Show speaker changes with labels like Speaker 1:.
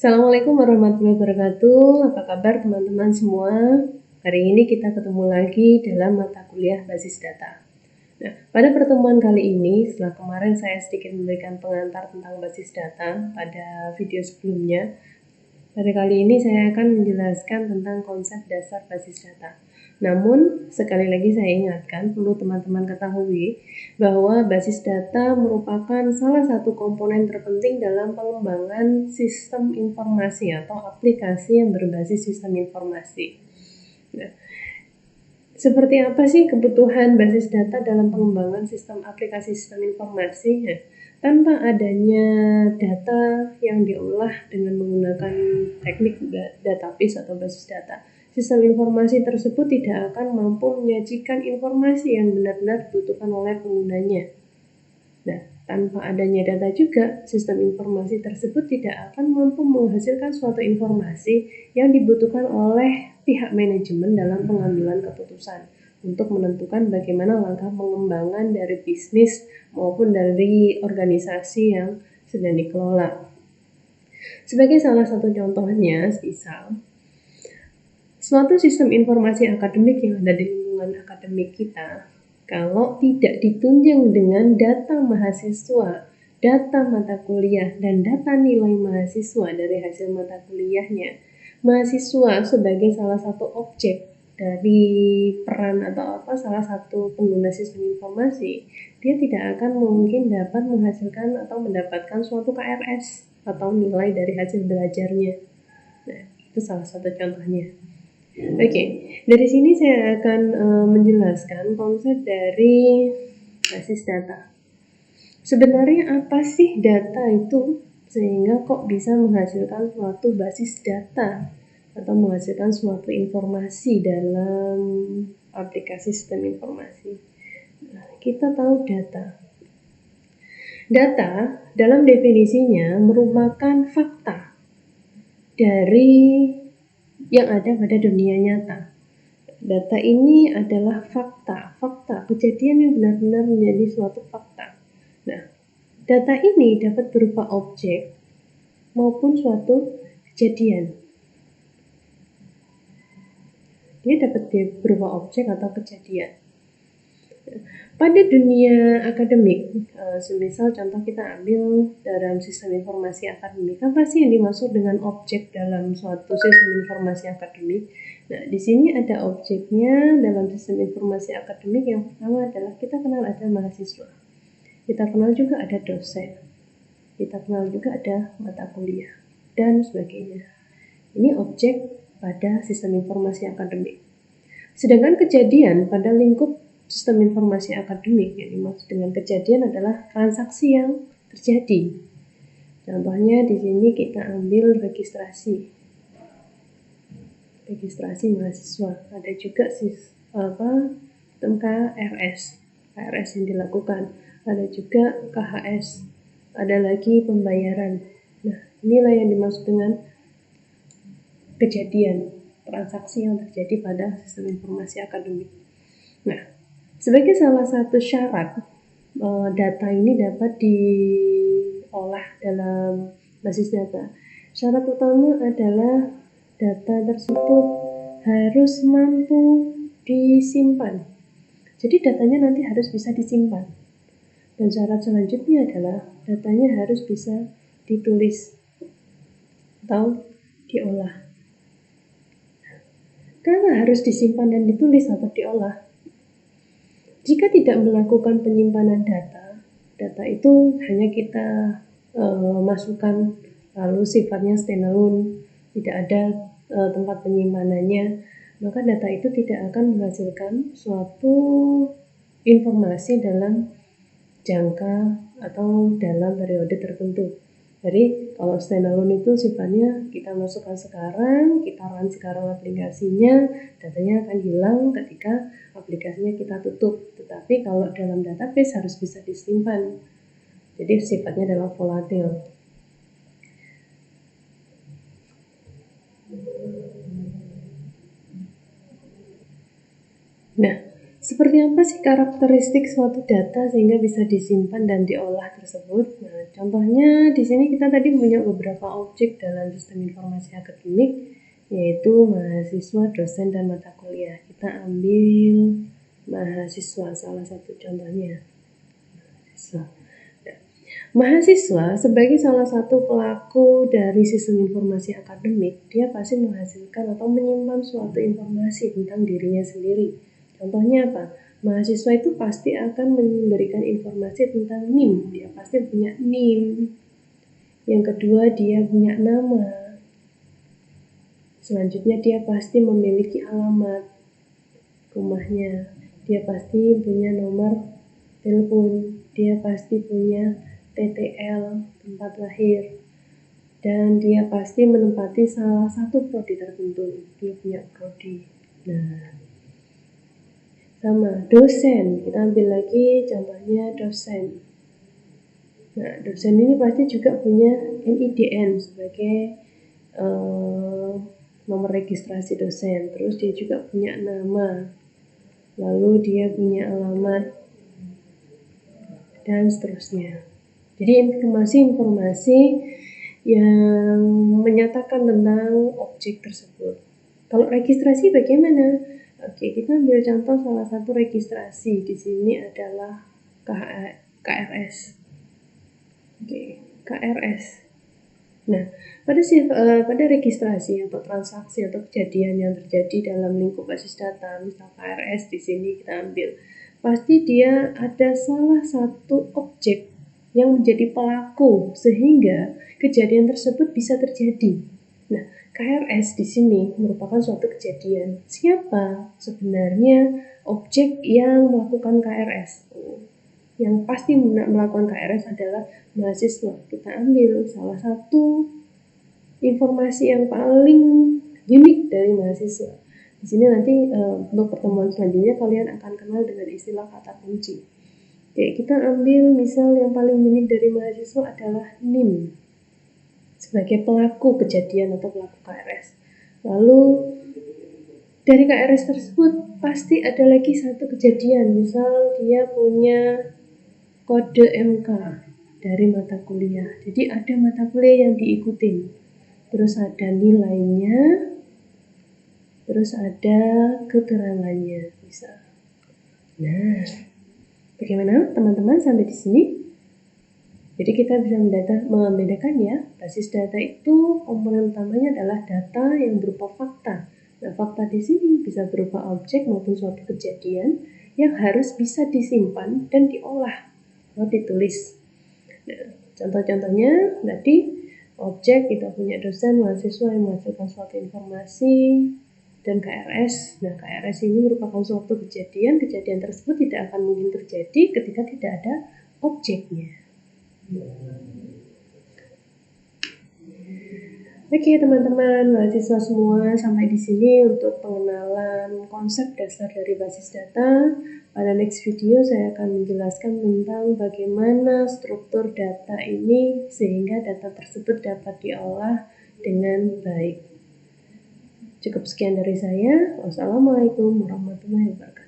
Speaker 1: Assalamualaikum warahmatullahi wabarakatuh. Apa kabar teman-teman semua? Hari ini kita ketemu lagi dalam mata kuliah basis data. Nah, pada pertemuan kali ini, setelah kemarin saya sedikit memberikan pengantar tentang basis data pada video sebelumnya, pada kali ini saya akan menjelaskan tentang konsep dasar basis data. Namun, sekali lagi saya ingatkan, perlu teman-teman ketahui bahwa basis data merupakan salah satu komponen terpenting dalam pengembangan sistem informasi atau aplikasi yang berbasis sistem informasi. Nah, seperti apa sih kebutuhan basis data dalam pengembangan sistem aplikasi sistem informasi? Nah, tanpa adanya data yang diolah dengan menggunakan teknik database atau basis data, sistem informasi tersebut tidak akan mampu menyajikan informasi yang benar-benar dibutuhkan oleh penggunanya. Nah, tanpa adanya data juga, sistem informasi tersebut tidak akan mampu menghasilkan suatu informasi yang dibutuhkan oleh pihak manajemen dalam pengambilan keputusan untuk menentukan bagaimana langkah pengembangan dari bisnis maupun dari organisasi yang sedang dikelola. Sebagai salah satu contohnya, misal suatu sistem informasi akademik yang ada di lingkungan akademik kita, kalau tidak ditunjang dengan data mahasiswa, data mata kuliah, dan data nilai mahasiswa dari hasil mata kuliahnya, mahasiswa sebagai salah satu objek dari peran atau salah satu pengguna sistem informasi, dia tidak akan mungkin dapat menghasilkan atau mendapatkan suatu KRS atau nilai dari hasil belajarnya. Nah, itu salah satu contohnya. Oke, dari sini saya akan menjelaskan konsep dari basis data. Sebenarnya apa sih data itu sehingga kok bisa menghasilkan suatu basis data atau menghasilkan suatu informasi dalam aplikasi sistem informasi. Nah, kita tahu data. Data dalam definisinya merupakan fakta dari yang ada pada dunia nyata. Data ini adalah fakta kejadian yang benar-benar menjadi suatu fakta. Nah, data ini dapat berupa objek maupun suatu kejadian. Dia dapat berupa objek atau kejadian. Pada dunia akademik, semisal contoh kita ambil dalam sistem informasi akademik, apa sih yang dimaksud dengan objek dalam suatu sistem informasi akademik? Nah, di sini ada objeknya dalam sistem informasi akademik. Yang pertama adalah kita kenal ada mahasiswa, kita kenal juga ada dosen, kita kenal juga ada mata kuliah, dan sebagainya. Ini objek pada sistem informasi akademik. Sedangkan kejadian pada lingkup sistem informasi akademik yang dimaksud dengan kejadian adalah transaksi yang terjadi. Contohnya di sini kita ambil registrasi mahasiswa. Ada juga sistem KRS yang dilakukan. Ada juga KHS. Ada lagi pembayaran. Nah, inilah yang dimaksud dengan kejadian, transaksi yang terjadi pada sistem informasi akademik. Nah, sebagai salah satu syarat data ini dapat diolah dalam basis data, syarat utama adalah data tersebut harus mampu disimpan. Jadi datanya nanti harus bisa disimpan. Dan syarat selanjutnya adalah datanya harus bisa ditulis atau diolah. Kenapa harus disimpan dan ditulis atau diolah? Jika tidak melakukan penyimpanan data itu hanya kita masukkan lalu sifatnya standalone, tidak ada tempat penyimpanannya, maka data itu tidak akan menghasilkan suatu informasi dalam jangka atau dalam periode tertentu. Jadi kalau standalone itu sifatnya kita masukkan sekarang, kita run sekarang aplikasinya, datanya akan hilang ketika aplikasinya kita tutup. Tetapi kalau dalam database harus bisa disimpan. Jadi sifatnya adalah volatil. Nah, Seperti apa sih karakteristik suatu data sehingga bisa disimpan dan diolah tersebut? Nah, contohnya di sini kita tadi punya beberapa objek dalam sistem informasi akademik, yaitu mahasiswa, dosen, dan mata kuliah. Kita ambil mahasiswa, salah satu contohnya. Mahasiswa. Mahasiswa sebagai salah satu pelaku dari sistem informasi akademik, dia pasti menghasilkan atau menyimpan suatu informasi tentang dirinya sendiri. Contohnya apa? Mahasiswa itu pasti akan memberikan informasi tentang NIM. Dia pasti punya NIM. Yang kedua, dia punya nama. Selanjutnya, dia pasti memiliki alamat rumahnya. Dia pasti punya nomor telepon. Dia pasti punya TTL, tempat lahir. Dan dia pasti menempati salah satu prodi tertentu. Dia punya prodi. Nah, sama dosen, kita ambil lagi contohnya dosen. Nah, dosen ini pasti juga punya NIDN sebagai nomor registrasi dosen. Terus dia juga punya nama, lalu dia punya alamat, dan seterusnya. Jadi informasi-informasi yang menyatakan tentang objek tersebut. Kalau registrasi bagaimana? Oke, kita ambil contoh salah satu registrasi. Di sini adalah KRS. Oke, KRS. Nah, pada registrasi atau transaksi atau kejadian yang terjadi dalam lingkup basis data, misal KRS di sini kita ambil, pasti dia ada salah satu objek yang menjadi pelaku sehingga kejadian tersebut bisa terjadi. Nah, KRS di sini merupakan suatu kejadian. Siapa sebenarnya objek yang melakukan KRS? Yang pasti melakukan KRS adalah mahasiswa. Kita ambil salah satu informasi yang paling unik dari mahasiswa. Di sini nanti untuk pertemuan selanjutnya kalian akan kenal dengan istilah kata kunci. Oke, kita ambil misal yang paling unik dari mahasiswa adalah NIM sebagai pelaku kejadian atau pelaku KRS. Lalu dari KRS tersebut pasti ada lagi satu kejadian, misal dia punya kode MK dari mata kuliah. Jadi ada mata kuliah yang diikutin. Terus ada nilainya, terus ada keterangannya, bisa. Nah, bagaimana teman-teman sampai di sini? Jadi kita bisa membedakan ya, basis data itu komponen utamanya adalah data yang berupa fakta. Nah, fakta di sini bisa berupa objek maupun suatu kejadian yang harus bisa disimpan dan diolah atau ditulis. Nah, contoh-contohnya tadi objek kita punya dosen, mahasiswa yang menghasilkan suatu informasi, dan KRS. Nah, KRS ini merupakan suatu kejadian tersebut tidak akan mungkin terjadi ketika tidak ada objeknya. Oke teman-teman, mahasiswa semua, sampai di sini untuk pengenalan konsep dasar dari basis data. Pada next video saya akan menjelaskan tentang bagaimana struktur data ini sehingga data tersebut dapat diolah dengan baik. Cukup sekian dari saya. Wassalamualaikum warahmatullahi wabarakatuh.